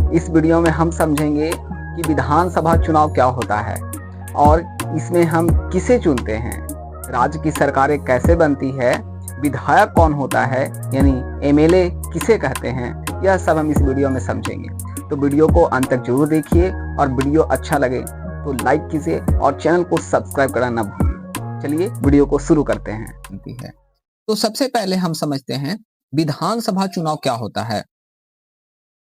इस वीडियो में हम समझेंगे कि विधानसभा चुनाव क्या होता है और इसमें हम किसे चुनते हैं, राज्य की सरकारें कैसे बनती है, विधायक कौन होता है यानी एमएलए किसे कहते हैं, यह सब हम इस वीडियो में समझेंगे। तो वीडियो को अंत तक जरूर देखिए और वीडियो अच्छा लगे तो लाइक कीजिए और चैनल को सब्सक्राइब करना ना भूलिए। चलिए वीडियो को शुरू करते हैं। तो सबसे पहले हम समझते हैं विधानसभा चुनाव क्या होता है।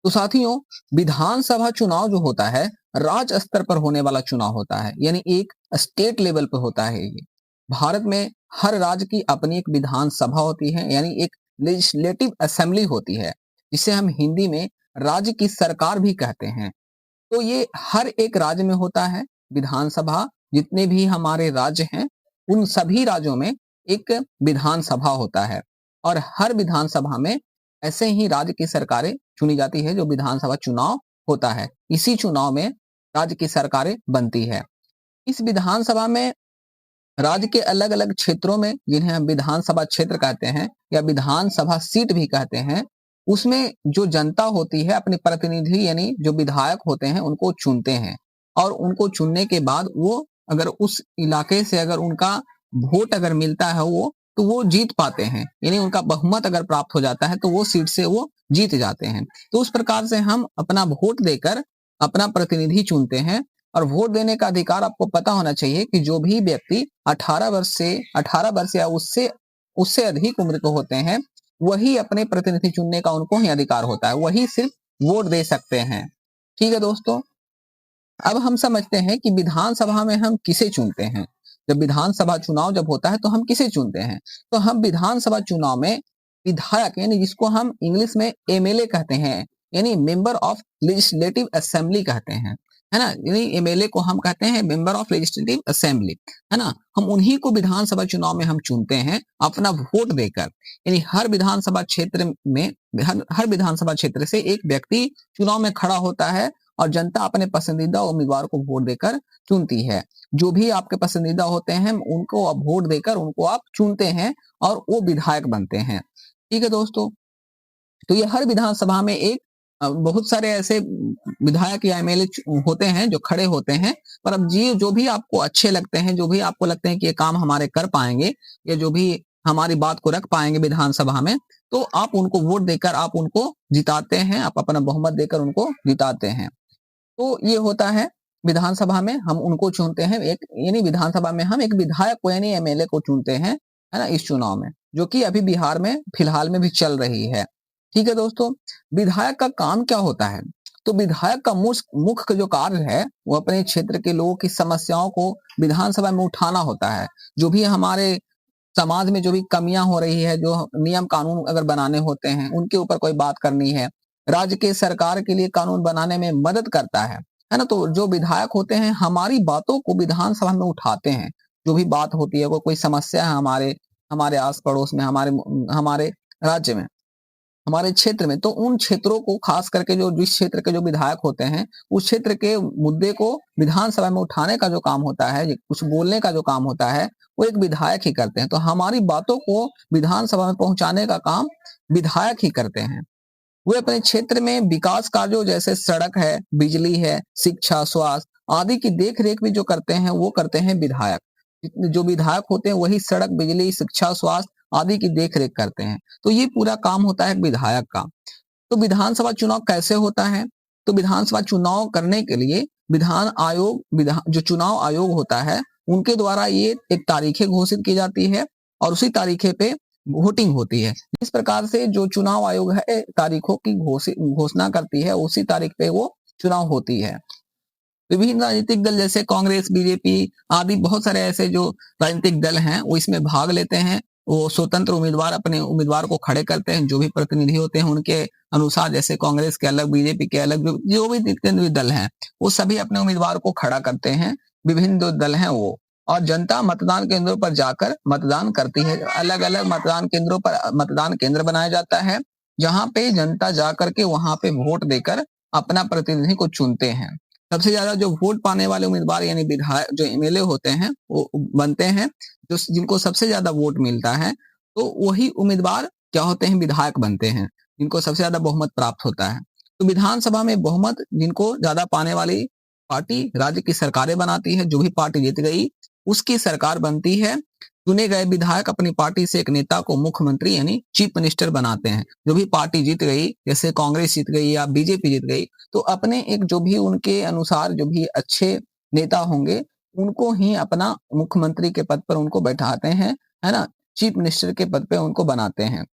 तो साथियों, विधानसभा चुनाव जो होता है राज्य स्तर पर होने वाला चुनाव होता है, यानी एक स्टेट लेवल पर होता है। ये भारत में हर राज्य की अपनी एक विधानसभा होती है, यानी एक लेजिस्लेटिव असेंबली होती है, जिसे हम हिंदी में राज्य की सरकार भी कहते हैं। तो ये हर एक राज्य में होता है विधानसभा। जितने भी हमारे राज्य हैं उन सभी राज्यों में एक विधानसभा होता है और हर विधानसभा में ऐसे ही राज्य की सरकारें चुनी जाती है जो विधानसभा चुनाव होता है। इसी चुनाव में राज्य की सरकारें बनती है। इस विधानसभा में राज्य के अलग अलग क्षेत्रों में, जिन्हें हम विधानसभा क्षेत्र कहते हैं या विधानसभा सीट भी कहते हैं, उसमें जो जनता होती है अपने प्रतिनिधि यानी जो विधायक होते हैं उनको चुनते हैं और उनको चुनने के बाद वो अगर उस इलाके से अगर उनका वोट अगर मिलता है तो वो जीत पाते हैं, यानी उनका बहुमत अगर प्राप्त हो जाता है तो वो सीट से वो जीत जाते हैं। तो उस प्रकार से हम अपना वोट देकर अपना प्रतिनिधि चुनते हैं। और वोट देने का अधिकार आपको पता होना चाहिए कि जो भी व्यक्ति 18 वर्ष या उससे अधिक उम्र के होते हैं वही अपने प्रतिनिधि चुनने का उनको ही अधिकार होता है, वही सिर्फ वोट दे सकते हैं। ठीक है दोस्तों, अब हम समझते हैं कि विधानसभा में हम किसे चुनते हैं। जब विधानसभा चुनाव जब होता है तो हम किसे चुनते हैं, तो हम विधानसभा चुनाव में विधायक यानी जिसको हम इंग्लिश में एमएलए कहते हैं, यानी मेंबर ऑफ लेजिस्लेटिव असेंबली कहते हैं, है ना। यानी एमएलए को हम कहते हैं मेंबर ऑफ लेजिस्लेटिव असेंबली, है ना। हम उन्हीं को विधानसभा चुनाव में हम चुनते हैं अपना वोट देकर। यानी हर विधानसभा क्षेत्र में हर विधानसभा क्षेत्र से एक व्यक्ति चुनाव में खड़ा होता है और जनता अपने पसंदीदा उम्मीदवार को वोट देकर चुनती है। जो भी आपके पसंदीदा होते हैं उनको आप वोट देकर उनको आप चुनते हैं और वो विधायक बनते हैं। ठीक है दोस्तों, तो ये हर विधानसभा में एक बहुत सारे ऐसे विधायक या एमएलए होते हैं जो खड़े होते हैं। पर अब जी जो भी आपको अच्छे लगते हैं, जो भी आपको लगते हैं कि ये काम हमारे कर पाएंगे या जो भी हमारी बात को रख पाएंगे विधानसभा में, तो आप उनको वोट देकर आप उनको जिताते हैं, आप अपना बहुमत देकर उनको जिताते हैं। तो ये होता है विधानसभा में हम उनको चुनते हैं, एक यानी विधानसभा में हम एक विधायक को यानी एमएलए को चुनते हैं, है ना, इस चुनाव में, जो कि अभी बिहार में फिलहाल में भी चल रही है। ठीक है दोस्तों, विधायक का काम क्या होता है। तो विधायक का मुख्य जो कार्य है वो अपने क्षेत्र के लोगों की समस्याओं को विधानसभा में उठाना होता है। जो भी हमारे समाज में जो भी कमियां हो रही है, जो नियम कानून अगर बनाने होते हैं उनके ऊपर कोई बात करनी है, राज्य के सरकार के लिए कानून बनाने में मदद करता है ना। तो जो विधायक होते हैं हमारी बातों को विधानसभा में उठाते हैं। जो भी बात होती है, वो कोई समस्या है हमारे हमारे आस पड़ोस में, हमारे हमारे राज्य में, हमारे क्षेत्र में, तो उन क्षेत्रों को खास करके जो जिस क्षेत्र के जो विधायक होते हैं उस क्षेत्र के मुद्दे को विधानसभा में उठाने का जो काम होता है, कुछ बोलने का जो काम होता है, वो एक विधायक ही करते हैं। तो हमारी बातों को विधानसभा में पहुंचाने का काम विधायक ही करते हैं। वे अपने क्षेत्र में विकास कार्यों जैसे सड़क है, बिजली है, शिक्षा, स्वास्थ्य आदि की देख रेख भी जो करते हैं वो करते हैं विधायक। जो विधायक होते हैं वही सड़क, बिजली, शिक्षा, स्वास्थ्य आदि की देख रेख करते हैं। तो ये पूरा काम होता है विधायक का। तो विधानसभा चुनाव कैसे होता है, तो विधानसभा चुनाव करने के लिए जो चुनाव आयोग होता है उनके द्वारा ये एक तारीखें घोषित की जाती है और उसी तारीखे पे वोटिंग होती है। इस प्रकार से जो चुनाव आयोग है तारीखों की घोषणा करती है, उसी तारीख पे वो चुनाव होती है। विभिन्न राजनीतिक दल जैसे कांग्रेस, बीजेपी आदि बहुत सारे ऐसे जो राजनीतिक दल हैं वो इसमें भाग लेते हैं। वो स्वतंत्र उम्मीदवार अपने उम्मीदवार को खड़े करते हैं, जो भी प्रतिनिधि होते हैं उनके अनुसार, जैसे कांग्रेस के अलग, बीजेपी के अलग, जो भी जितने भी दल हैं वो सभी अपने उम्मीदवार को खड़ा करते हैं। विभिन्न जो दल हैं वो, और जनता मतदान केंद्रों पर जाकर मतदान करती है। अलग अलग मतदान केंद्रों पर मतदान केंद्र बनाया जाता है जहां पे जनता जाकर के वहां पे वोट देकर अपना प्रतिनिधि को चुनते हैं। सबसे ज्यादा जो वोट पाने वाले उम्मीदवार यानी विधायक जो एमएलए होते हैं वो बनते हैं, जो जिनको सबसे ज्यादा वोट मिलता है तो वही उम्मीदवार क्या होते हैं, विधायक बनते हैं, जिनको सबसे ज्यादा बहुमत प्राप्त होता है। तो विधानसभा में बहुमत जिनको ज्यादा पाने वाली पार्टी राज्य की सरकारें बनाती है। जो भी पार्टी जीत गई उसकी सरकार बनती है। चुने गए विधायक अपनी पार्टी से एक नेता को मुख्यमंत्री यानी चीफ मिनिस्टर बनाते हैं। जो भी पार्टी जीत गई, जैसे कांग्रेस जीत गई या बीजेपी जीत गई, तो अपने एक जो भी उनके अनुसार जो भी अच्छे नेता होंगे उनको ही अपना मुख्यमंत्री के पद पर उनको बैठाते हैं, है ना, चीफ मिनिस्टर के पद पे उनको बनाते हैं।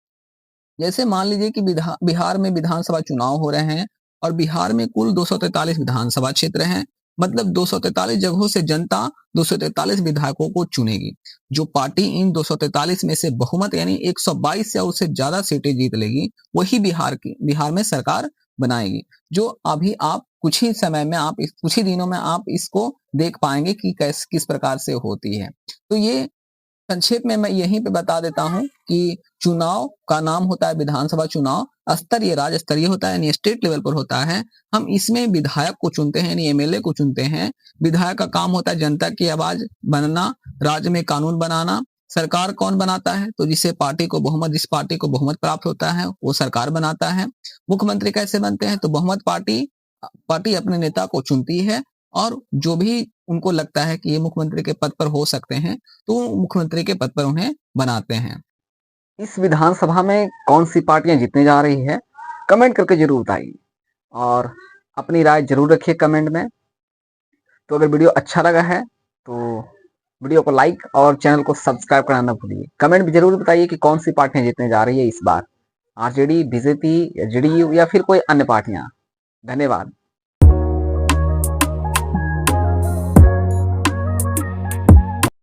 जैसे मान लीजिए कि बिहार में विधानसभा चुनाव हो रहे हैं और बिहार में कुल 243 विधानसभा क्षेत्र हैं। मतलब 243 जगहों से जनता 243 विधायकों को चुनेगी। जो पार्टी इन 243 में से बहुमत यानी 122 या उससे ज्यादा सीटें जीत लेगी, वही बिहार में सरकार बनाएगी। जो अभी आप कुछ ही समय में, आप कुछ ही दिनों में आप इसको देख पाएंगे कि किस प्रकार से होती है। तो ये संक्षेप में मैं यहीं पे बता देता हूं कि चुनाव का नाम होता है विधानसभा चुनाव, स्तरीय राज्य स्तरीय होता है यानी स्टेट लेवल पर होता है। हम इसमें विधायक को चुनते हैं यानी एमएलए को चुनते हैं। विधायक का काम होता है जनता की आवाज बनना, राज्य में कानून बनाना। सरकार कौन बनाता है? तो जिस पार्टी को बहुमत प्राप्त होता है वो सरकार बनाता है। मुख्यमंत्री कैसे बनते हैं? तो बहुमत पार्टी अपने नेता को चुनती है और जो भी उनको लगता है कि ये मुख्यमंत्री के पद पर हो सकते हैं तो मुख्यमंत्री के पद पर उन्हें बनाते हैं। इस विधानसभा में कौन सी पार्टियां जीतने जा रही है, कमेंट करके जरूर बताइए और अपनी राय जरूर रखिए कमेंट में। तो अगर वीडियो अच्छा लगा है तो वीडियो को लाइक और चैनल को सब्सक्राइब करना ना भूलिए। कमेंट भी जरूर बताइए कि कौन सी पार्टियां जीतने जा रही है इस बार, आरजेडी, बीजेपी, जेडीयू या फिर कोई अन्य पार्टियां। धन्यवाद।